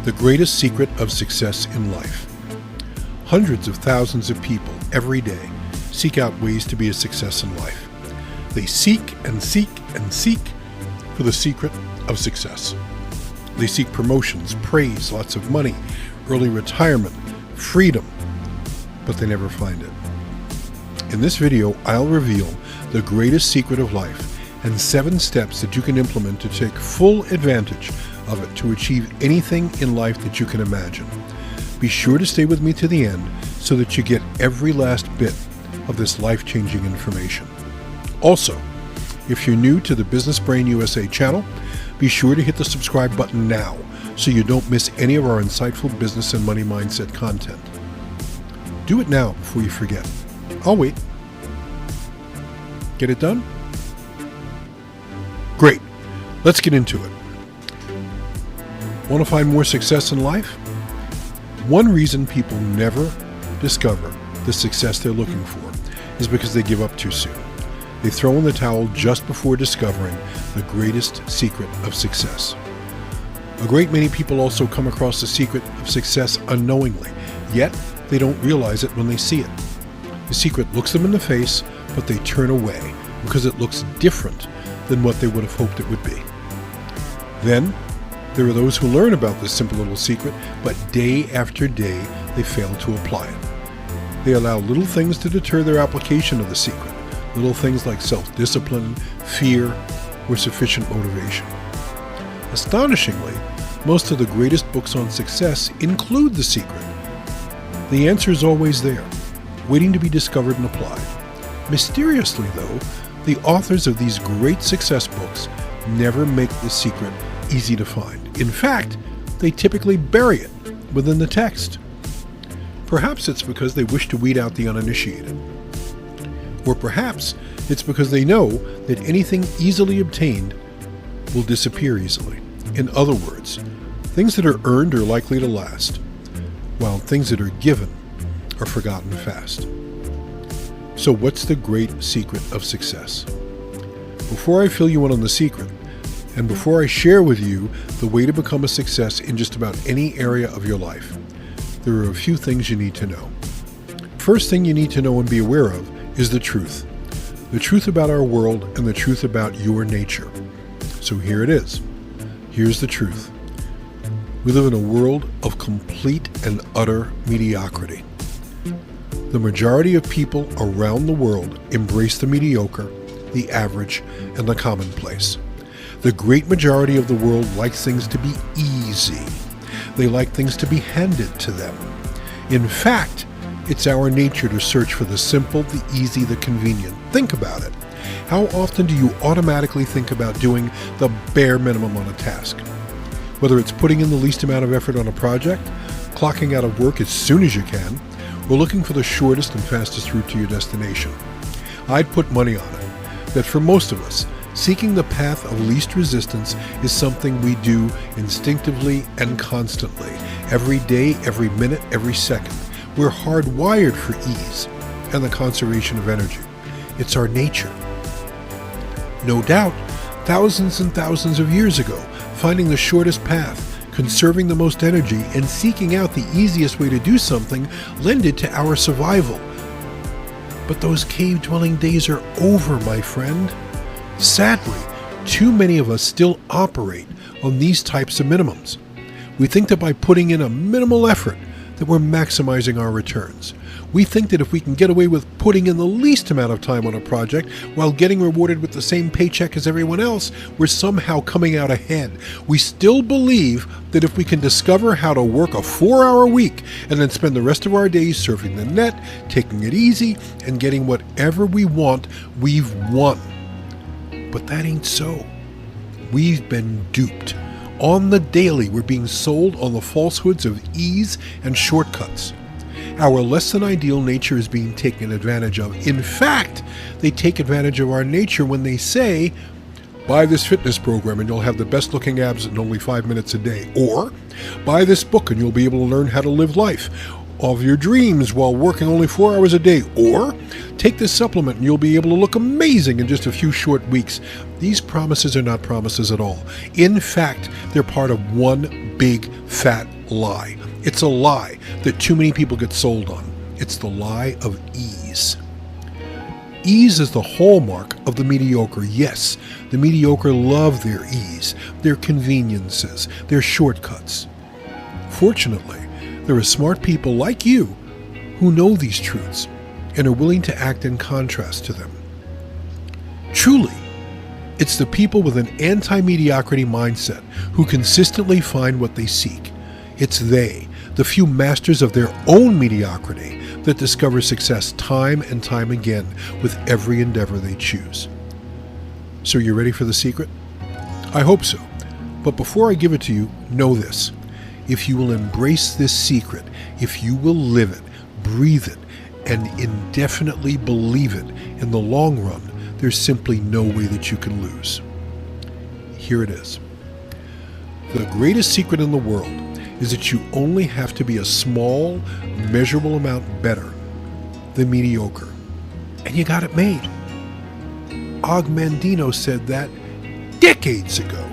the greatest secret of success in life. Hundreds of thousands of people every day seek out ways to be a success in life. They seek and seek and seek for the secret of success. They seek promotions, praise, lots of money, early retirement, freedom, but they never find it. In this video, I'll reveal the greatest secret of life and 7 steps that you can implement to take full advantage of it to achieve anything in life that you can imagine. Be sure to stay with me to the end so that you get every last bit of this life-changing information. Also, if you're new to the Business Brain USA channel, be sure to hit the subscribe button now so you don't miss any of our insightful business and money mindset content. Do it now before you forget. I'll wait. Get it done? Great. Let's get into it. Want to find more success in life? One reason people never discover the success they're looking for is because they give up too soon. They throw in the towel just before discovering the greatest secret of success. A great many people also come across the secret of success unknowingly, yet they don't realize it when they see it. The secret looks them in the face, but they turn away because it looks different than what they would have hoped it would be. Then, there are those who learn about this simple little secret, but day after day, they fail to apply it. They allow little things to deter their application of the secret, little things like self-discipline, fear, or sufficient motivation. Astonishingly, most of the greatest books on success include the secret. The answer is always there, waiting to be discovered and applied. Mysteriously, though, the authors of these great success books never make the secret easy to find. In fact, they typically bury it within the text. Perhaps it's because they wish to weed out the uninitiated. Or perhaps it's because they know that anything easily obtained will disappear easily. In other words, things that are earned are likely to last, while things that are given are forgotten fast. So what's the great secret of success? Before I fill you in on the secret, and before I share with you the way to become a success in just about any area of your life, there are a few things you need to know. First thing you need to know and be aware of is the truth. The truth about our world and the truth about your nature. So here it is. Here's the truth. We live in a world of complete and utter mediocrity. The majority of people around the world embrace the mediocre, the average, and the commonplace. The great majority of the world likes things to be easy. They like things to be handed to them. In fact, it's our nature to search for the simple, the easy, the convenient. Think about it. How often do you automatically think about doing the bare minimum on a task? Whether it's putting in the least amount of effort on a project, clocking out of work as soon as you can, or looking for the shortest and fastest route to your destination. I'd put money on it that for most of us, seeking the path of least resistance is something we do instinctively and constantly, every day, every minute, every second. We're hardwired for ease and the conservation of energy. It's our nature. No doubt, thousands and thousands of years ago, finding the shortest path, conserving the most energy, and seeking out the easiest way to do something lended to our survival. But those cave-dwelling days are over, my friend. Sadly, too many of us still operate on these types of minimums. We think that by putting in a minimal effort that we're maximizing our returns. We think that if we can get away with putting in the least amount of time on a project while getting rewarded with the same paycheck as everyone else, we're somehow coming out ahead. We still believe that if we can discover how to work a 4-hour week and then spend the rest of our days surfing the net, taking it easy, and getting whatever we want, we've won. But that ain't so. We've been duped. On the daily, we're being sold on the falsehoods of ease and shortcuts. Our less than ideal nature is being taken advantage of. In fact, they take advantage of our nature when they say, buy this fitness program and you'll have the best looking abs in only 5 minutes a day. Or, buy this book and you'll be able to learn how to live life of your dreams while working only 4 hours a day. Or, take this supplement and you'll be able to look amazing in just a few short weeks. These promises are not promises at all. In fact, they're part of one big fat lie. It's a lie that too many people get sold on. It's the lie of ease. Ease is the hallmark of the mediocre. Yes, the mediocre love their ease, their conveniences, their shortcuts. Fortunately, there are smart people like you who know these truths and are willing to act in contrast to them. Truly, it's the people with an anti-mediocrity mindset who consistently find what they seek. It's they, the few masters of their own mediocrity, that discover success time and time again with every endeavor they choose. So you ready for the secret? I hope so. But before I give it to you, know this. If you will embrace this secret, if you will live it, breathe it, and indefinitely believe it in the long run, there's simply no way that you can lose. Here it is. The greatest secret in the world is that you only have to be a small, measurable amount better than mediocre. And you got it made. Og Mandino said that decades ago.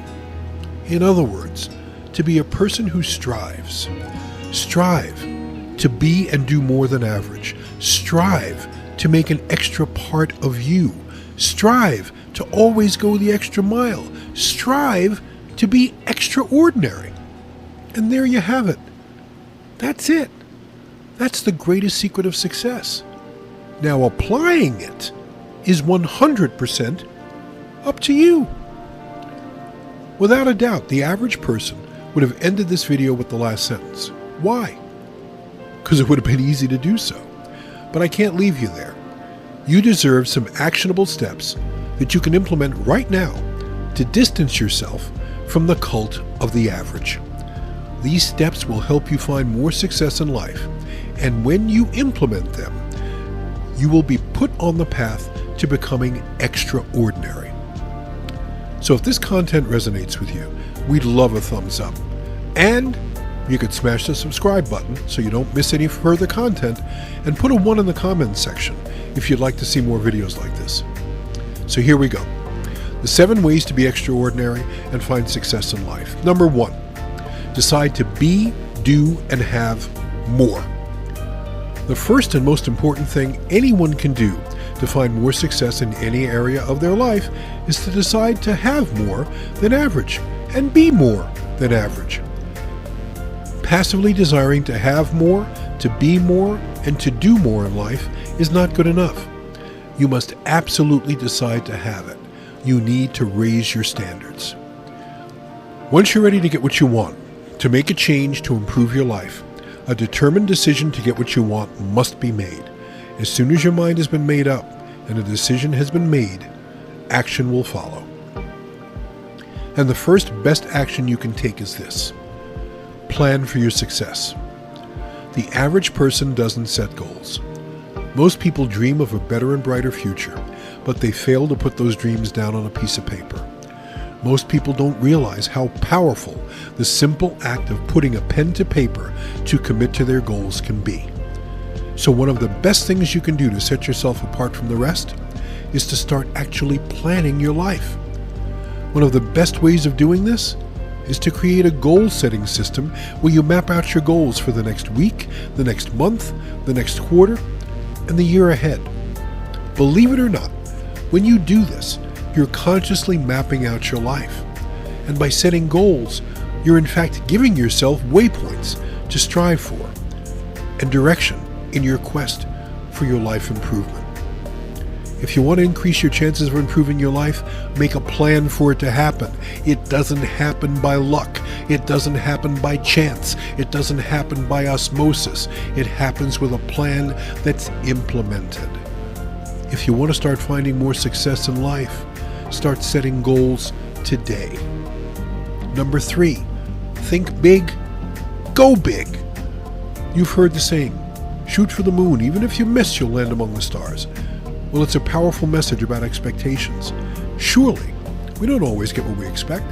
In other words, to be a person who strives. Strive to be and do more than average. Strive to make an extra part of you. Strive to always go the extra mile. Strive to be extraordinary. And there you have it. That's it. That's the greatest secret of success. Now, applying it is 100% up to you. Without a doubt, the average person would have ended this video with the last sentence. Why? Because it would have been easy to do so. But I can't leave you there. You deserve some actionable steps that you can implement right now to distance yourself from the cult of the average. These steps will help you find more success in life, and when you implement them, you will be put on the path to becoming extraordinary. So if this content resonates with you, we'd love a thumbs up. And you could smash the subscribe button so you don't miss any further content, and put a 1 in the comments section if you'd like to see more videos like this. So here we go. The 7 ways to be extraordinary and find success in life. Number 1. Decide to be, do, and have more. The first and most important thing anyone can do to find more success in any area of their life is to decide to have more than average and be more than average. Passively desiring to have more, to be more, and to do more in life is not good enough. You must absolutely decide to have it. You need to raise your standards. Once you're ready to get what you want, to make a change to improve your life, a determined decision to get what you want must be made. As soon as your mind has been made up and a decision has been made, action will follow. And the first best action you can take is this. Plan for your success. The average person doesn't set goals. Most people dream of a better and brighter future, but they fail to put those dreams down on a piece of paper. Most people don't realize how powerful the simple act of putting a pen to paper to commit to their goals can be. So one of the best things you can do to set yourself apart from the rest is to start actually planning your life. One of the best ways of doing this is to create a goal-setting system where you map out your goals for the next week, the next month, the next quarter, and the year ahead. Believe it or not, when you do this, you're consciously mapping out your life. And by setting goals, you're in fact giving yourself waypoints to strive for and direction in your quest for your life improvement. If you want to increase your chances of improving your life, make a plan for it to happen. It doesn't happen by luck. It doesn't happen by chance. It doesn't happen by osmosis. It happens with a plan that's implemented. If you want to start finding more success in life, start setting goals today. Number 3, think big, go big. You've heard the saying, shoot for the moon. Even if you miss, you'll land among the stars. Well, it's a powerful message about expectations. Surely, we don't always get what we expect.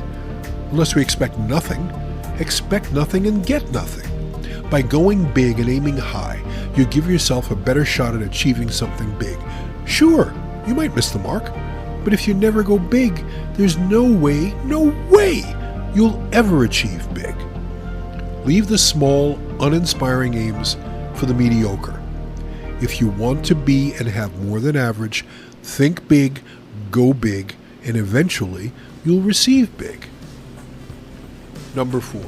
Unless we expect nothing and get nothing. By going big and aiming high, you give yourself a better shot at achieving something big. Sure, you might miss the mark, but if you never go big, there's no way you'll ever achieve big. Leave the small, uninspiring aims for the mediocre. If you want to be and have more than average, think big, go big, and eventually you'll receive big. Number 4,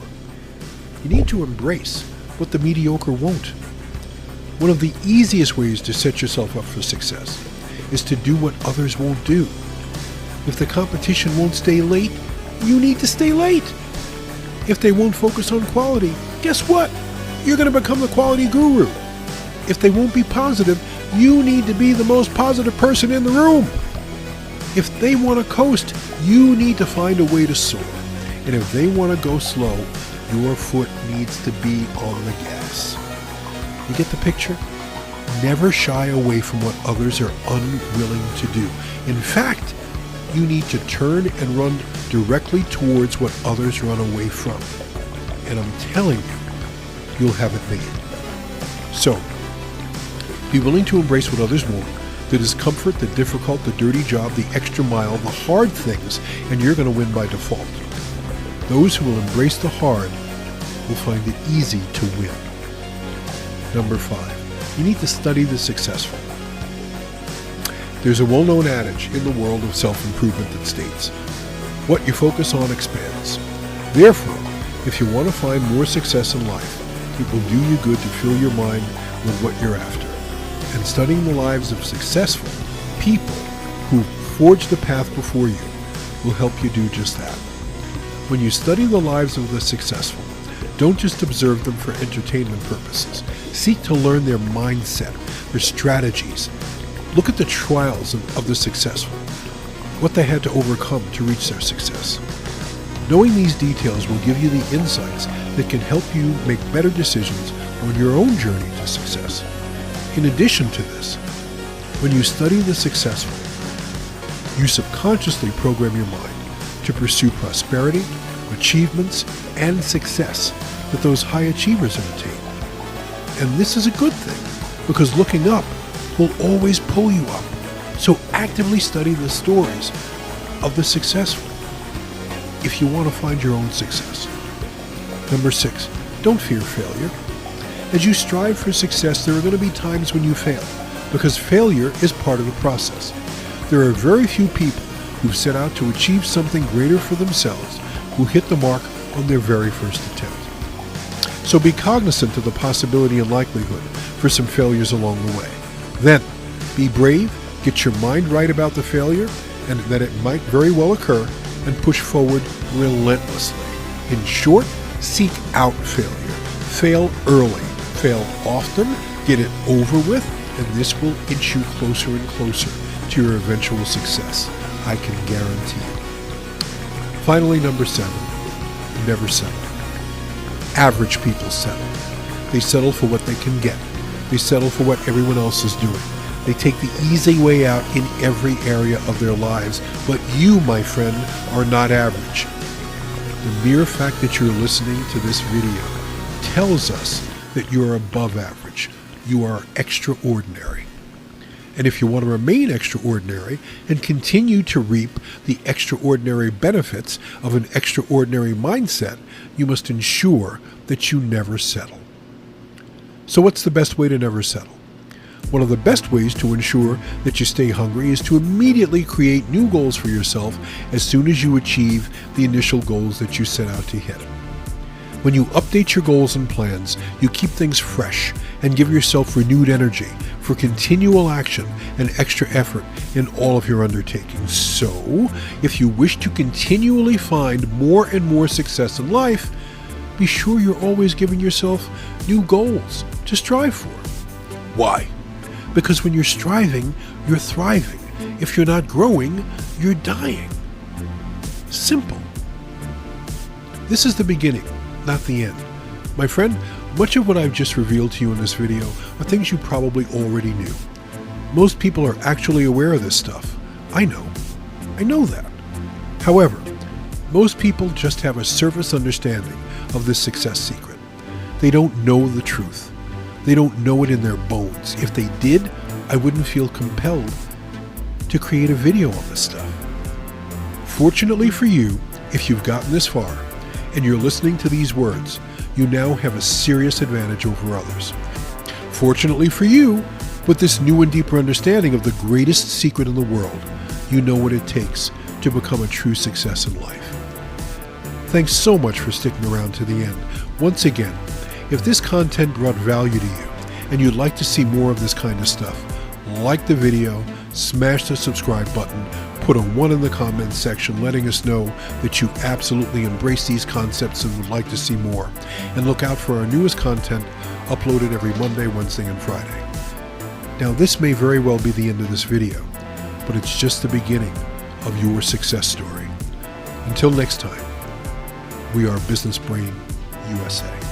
you need to embrace what the mediocre won't. One of the easiest ways to set yourself up for success is to do what others won't do. If the competition won't stay late, you need to stay late. If they won't focus on quality, guess what? You're going to become the quality guru. If they won't be positive, you need to be the most positive person in the room. If they want to coast, you need to find a way to soar. And if they want to go slow, your foot needs to be on the gas. You get the picture? Never shy away from what others are unwilling to do. In fact, you need to turn and run directly towards what others run away from. And I'm telling you, you'll have it made. So, be willing to embrace what others won't, the discomfort, the difficult, the dirty job, the extra mile, the hard things, and you're going to win by default. Those who will embrace the hard will find it easy to win. Number 5, you need to study the successful. There's a well-known adage in the world of self-improvement that states, what you focus on expands. Therefore, if you want to find more success in life, it will do you good to fill your mind with what you're after. And studying the lives of successful people who forged the path before you will help you do just that. When you study the lives of the successful, don't just observe them for entertainment purposes. Seek to learn their mindset, their strategies. Look at the trials of the successful, what they had to overcome to reach their success. Knowing these details will give you the insights that can help you make better decisions on your own journey to success. In addition to this, when you study the successful, you subconsciously program your mind to pursue prosperity, achievements, and success that those high achievers have attained. And this is a good thing, because looking up will always pull you up. So actively study the stories of the successful if you want to find your own success. Number 6, don't fear failure. As you strive for success, there are going to be times when you fail, because failure is part of the process. There are very few people who set out to achieve something greater for themselves who hit the mark on their very first attempt. So be cognizant of the possibility and likelihood for some failures along the way. Then, be brave, get your mind right about the failure, and that it might very well occur, and push forward relentlessly. In short, seek out failure. Fail early. Fail often. Get it over with, and this will inch you closer and closer to your eventual success. I can guarantee it. Finally, number 7, never settle. Average people settle. They settle for what they can get. They settle for what everyone else is doing. They take the easy way out in every area of their lives. But you, my friend, are not average. The mere fact that you're listening to this video tells us that you are above average. You are extraordinary. And if you want to remain extraordinary and continue to reap the extraordinary benefits of an extraordinary mindset, you must ensure that you never settle. So what's the best way to never settle? One of the best ways to ensure that you stay hungry is to immediately create new goals for yourself as soon as you achieve the initial goals that you set out to hit. When you update your goals and plans, you keep things fresh and give yourself renewed energy for continual action and extra effort in all of your undertakings. So, if you wish to continually find more and more success in life, be sure you're always giving yourself new goals to strive for. Why? Because when you're striving, you're thriving. If you're not growing, you're dying. Simple. This is the beginning, not the end. My friend, much of what I've just revealed to you in this video are things you probably already knew. Most people are actually aware of this stuff. I know that. However, most people just have a surface understanding of this success secret. They don't know the truth. They don't know it in their bones. If they did, I wouldn't feel compelled to create a video on this stuff. Fortunately for you, if you've gotten this far and you're listening to these words, you now have a serious advantage over others. Fortunately for you, with this new and deeper understanding of the greatest secret in the world, you know what it takes to become a true success in life. Thanks so much for sticking around to the end. Once again, if this content brought value to you and you'd like to see more of this kind of stuff, like the video, smash the subscribe button, put a 1 in the comments section letting us know that you absolutely embrace these concepts and would like to see more. And look out for our newest content uploaded every Monday, Wednesday, and Friday. Now, this may very well be the end of this video, but it's just the beginning of your success story. Until next time, we are Business Brain USA.